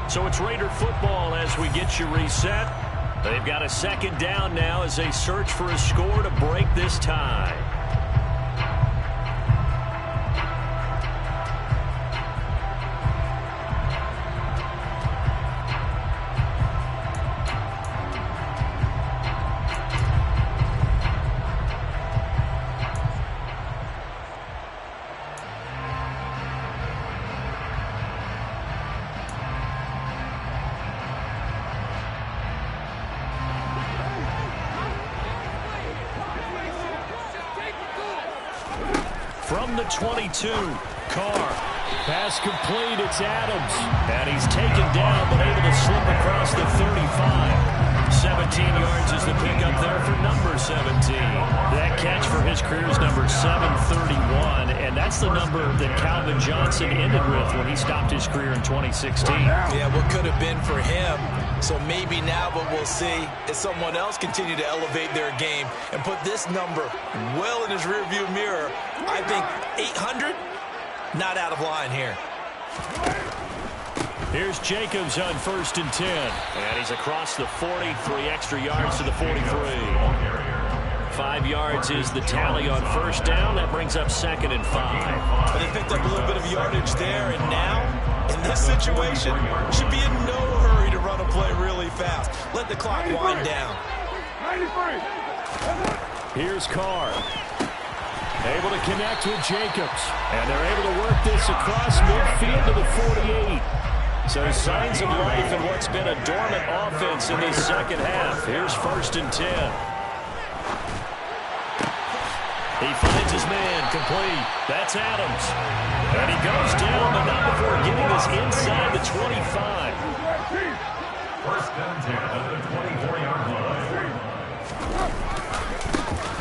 So it's Raider football as we get you reset. They've got a 2nd down now as they search for a score to break this tie. From the 22, Carr. Pass complete, it's Adams. And he's taken down, but able to slip across the 35. 17 yards is the pickup there for number 17. That catch for his career is number 731, and that's the number that Calvin Johnson ended with when he stopped his career in 2016. Yeah, what could have been for him. So maybe now what we'll see is someone else continue to elevate their game and put this number well in his rearview mirror. I think 800, not out of line here. Here's Jacobs on 1st and 10. And he's across the 40, 3 extra yards to the 43. 5 yards is the tally on 1st down. That brings up 2nd and 5. But they picked up a little bit of yardage there, and now, in this situation, should be in no hurry to run a play really fast. Let the clock wind down. 93. Here's Carr. Able to connect with Jacobs. And they're able to work this across midfield to the 48. So signs of life in what's been a dormant offense in this second half. Here's 1st and 10. He finds his man, complete. That's Adams. And he goes down, but not before getting this inside the 25. 1st and 10 at the 24-yard line.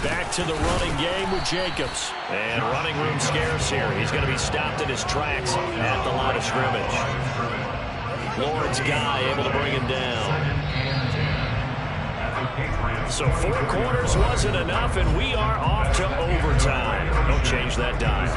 Back to the running game with Jacobs. And running room scarce here. He's going to be stopped in his tracks at the line of scrimmage. Lawrence Guy able to bring him down. So 4 quarters wasn't enough, and we are off to overtime. Don't change that dial.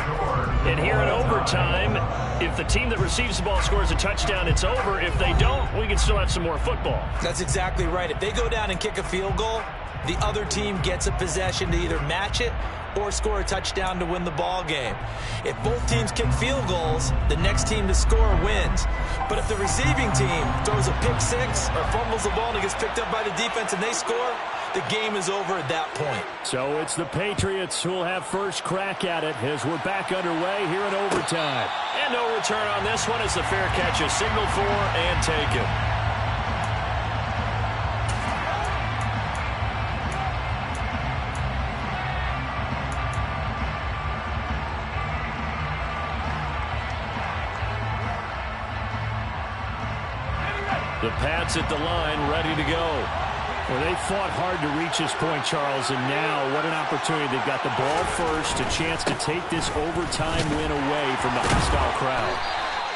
And here in overtime, if the team that receives the ball scores a touchdown, it's over. If they don't, we can still have some more football. That's exactly right. If they go down and kick a field goal, the other team gets a possession to either match it or score a touchdown to win the ball game. If both teams kick field goals, the next team to score wins. But if the receiving team throws a pick six or fumbles the ball and it gets picked up by the defense and they score, the game is over at that point. So it's the Patriots who will have first crack at it as we're back underway here in overtime. And no return on this one as the fair catch is signaled for and taken. The Pats at the line, ready to go. Well, they fought hard to reach this point, Charles, and now what an opportunity. They've got the ball first, a chance to take this overtime win away from the hostile crowd.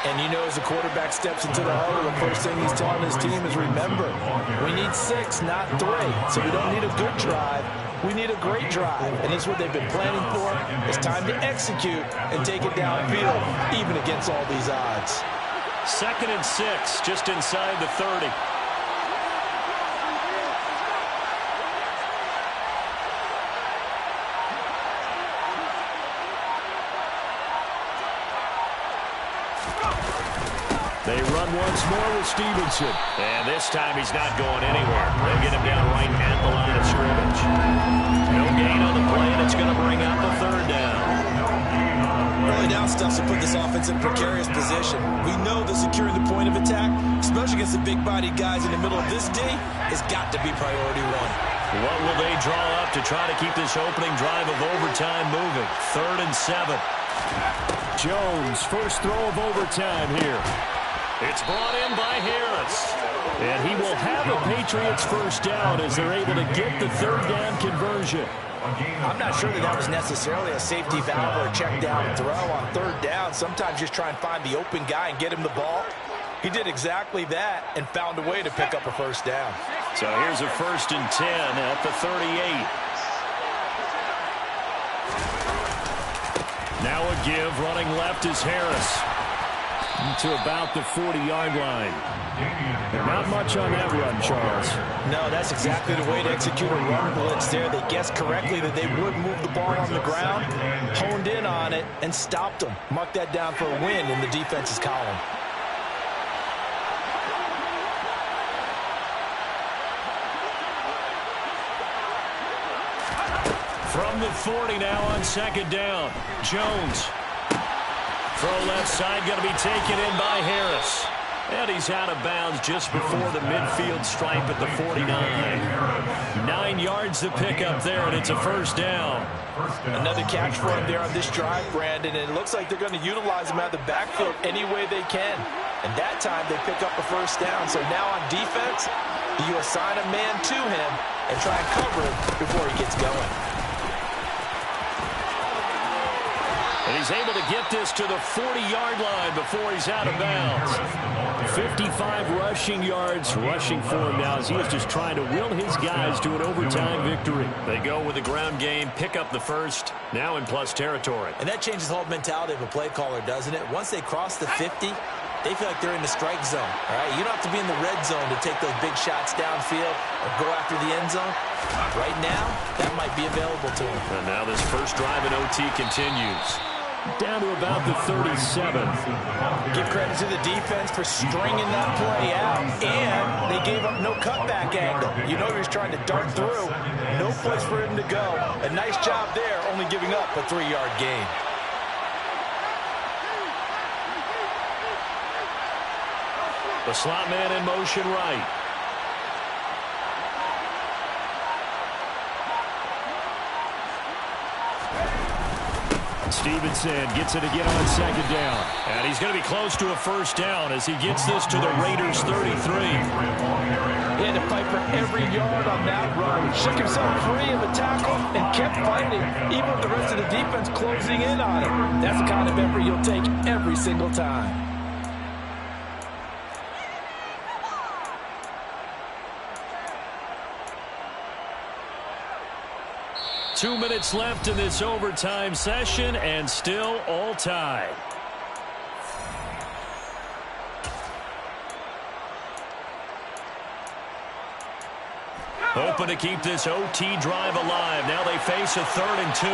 And you know, as the quarterback steps into the huddle, the first thing he's telling his team is, remember, we need 6, not 3. So we don't need a good drive. We need a great drive. And this is what they've been planning for. It's time to execute and take it downfield, even against all these odds. 2nd and 6, just inside the 30. They run once more with Stevenson. And this time he's not going anywhere. They'll get him down right at the line of scrimmage. No gain on the play, and it's going to bring up a 3rd down. Early down stuff to put this offense in a precarious position. We know that securing the point of attack, especially against the big-bodied guys in the middle of this D, has got to be priority 1. What will they draw up to try to keep this opening drive of overtime moving? 3rd and 7. Jones, first throw of overtime here. It's brought in by Harris. And he will have a Patriots first down as they're able to get the 3rd down conversion. I'm not sure that was necessarily a safety valve or a check down throw on 3rd down. Sometimes just try and find the open guy and get him the ball. He did exactly that and found a way to pick up a first down. So here's a 1st and 10 at the 38. Now a give, running left is Harris. To about the 40-yard line. Not much on that run, Charles. No, that's exactly the way to execute a run blitz there. They guessed correctly that they would move the ball on the ground, honed in on it, and stopped them. Mark that down for a win in the defense's column. From the 40 now on 2nd down. Jones. Throw left side, going to be taken in by Harris. And he's out of bounds just before the midfield stripe at the 49. 9 yards to pick up there, and it's a first down. Another catch for him there on this drive, Brandon, and it looks like they're going to utilize him out of the backfield any way they can. And that time they pick up a first down. So now on defense, you assign a man to him and try and cover him before he gets going. And he's able to get this to the 40-yard line before he's out of bounds. 55 rushing yards rushing for him now as he is just trying to will his guys to an overtime victory. They go with the ground game, pick up the first, now in plus territory. And that changes the whole mentality of a play caller, doesn't it? Once they cross the 50, they feel like they're in the strike zone. All right, you don't have to be in the red zone to take those big shots downfield or go after the end zone. Right now, that might be available to them. And now this first drive in OT continues. Down to about the 37. Give credit to the defense for stringing that play out, and they gave up no cutback angle. You know he was trying to dart through. No place for him to go. A nice job there, only giving up a 3-yard gain. The slot man in motion right. Stevenson gets it again on 2nd down. And he's going to be close to a first down as he gets this to the Raiders' 33. He had to fight for every yard on that run. Shook himself free of the tackle and kept fighting, even with the rest of the defense closing in on him. That's the kind of effort you'll take every single time. Two minutes left in this overtime session, and still all tied. Hoping to keep this OT drive alive. Now they face a 3rd and 2.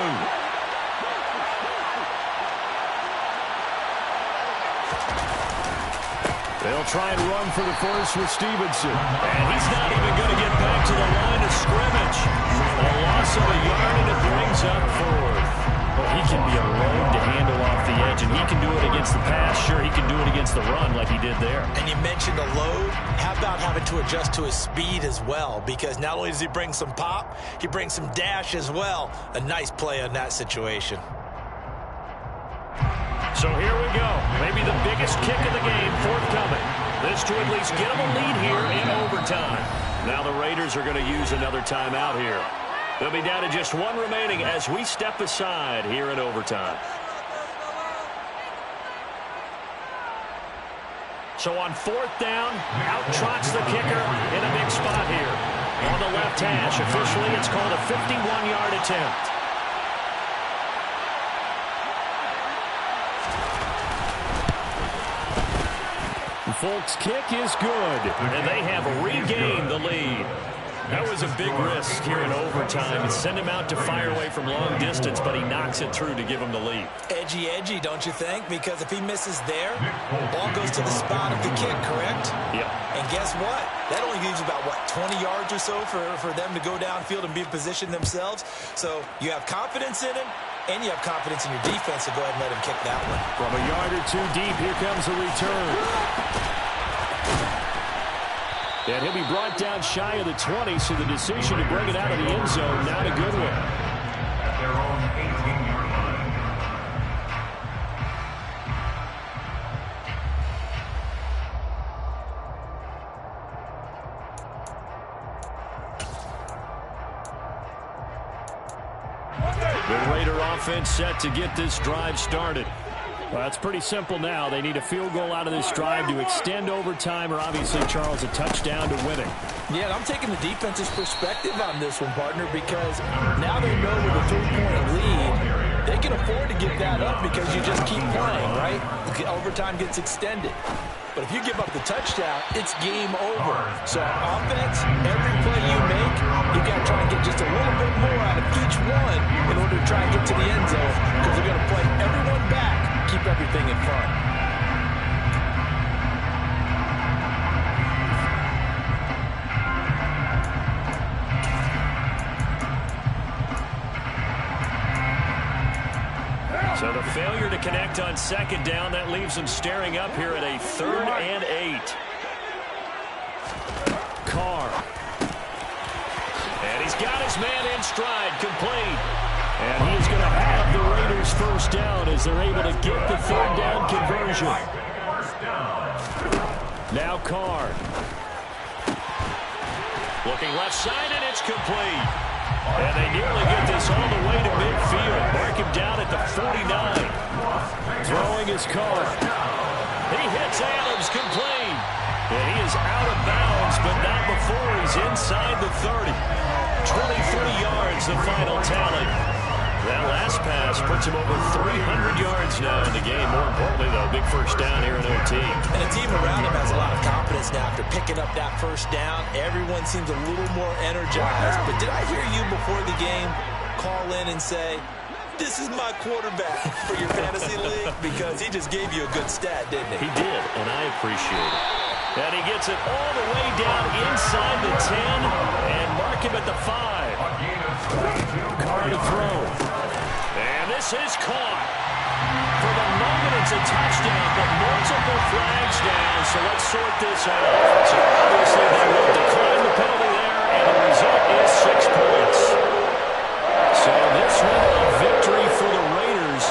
They'll try and run for the first with Stevenson. And he's not even going to get back to the line of scrimmage. A loss of a yard, and it brings up 4th. Well, he can be a load to handle off the edge, and he can do it against the pass. Sure, he can do it against the run like he did there. And you mentioned a load. How about having to adjust to his speed as well? Because not only does he bring some pop, he brings some dash as well. A nice play on that situation. So here we go. Maybe the biggest kick of the game forthcoming. This to at least get them a lead here in overtime. Now the Raiders are going to use another timeout here. They'll be down to just 1 remaining as we step aside here in overtime. So on 4th down, out trots the kicker in a big spot here. On the left hash, officially it's called a 51-yard attempt. Folks' kick is good, and they have regained the lead. That was a big risk here in overtime. Send him out to fire away from long distance, but he knocks it through to give him the lead. Edgy, don't you think? Because if he misses there, ball goes to the spot of the kick, correct? Yep. And guess what? That only leaves about, 20 yards or so for them to go downfield and be in position themselves. So you have confidence in him, and you have confidence in your defense, so go ahead and let him kick that one. From a yard or 2 deep, here comes a return. And he'll be brought down shy of the 20, so the decision to bring it out of the end zone, not a good one. Their own 18-yard line. The Raider offense set to get this drive started. Well, it's pretty simple now. They need a field goal out of this drive to extend overtime, or obviously, Charles, a touchdown to win it. Yeah, I'm taking the defense's perspective on this one, partner, because now they know with a 3-point lead, they can afford to give that up because you just keep playing, right? Overtime gets extended. But if you give up the touchdown, it's game over. So on offense, every play you make, you got to try and get just a little bit more out of each one in order to try and get to the end zone, because they're going to play everyone back, keep everything in front. So the failure to connect on 2nd down, that leaves them staring up here at a 3rd and 8. Carr. And he's got his man in stride, complete. And he's going to have the Raiders first down as they're able to get the 3rd down conversion. Now Carr. Looking left side, and it's complete. And they nearly get this all the way to midfield. Mark him down at the 49. Throwing his Carr. He hits Adams, complete. And he is out of bounds, but not before he's inside the 30. 23 yards, the final tally. That last pass puts him over 300 yards now in the game. More importantly, though, big first down here in OT. And the team around him has a lot of confidence now after picking up that first down. Everyone seems a little more energized. But did I hear you before the game call in and say, this is my quarterback for your fantasy league? Because he just gave you a good stat, didn't he? He did, and I appreciate it. And he gets it all the way down inside the 10 and mark him at the 5. Carr to throw. And this is caught. For the moment, it's a touchdown, but multiple flags down, so let's sort this out. So obviously, they will decline the penalty there, and the result is 6 points. So this one, a victory for the Raiders.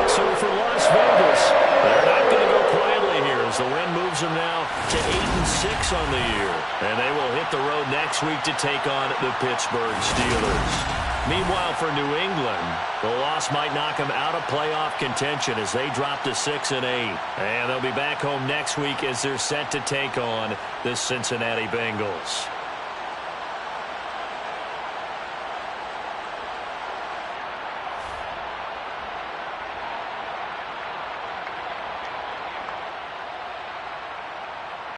So for Las Vegas, they're not going to go quietly here as the win moves them now to 8-6 on the year. And they will hit the road next week to take on the Pittsburgh Steelers. Meanwhile, for New England, the loss might knock them out of playoff contention as they drop to 6-8. And they'll be back home next week as they're set to take on the Cincinnati Bengals.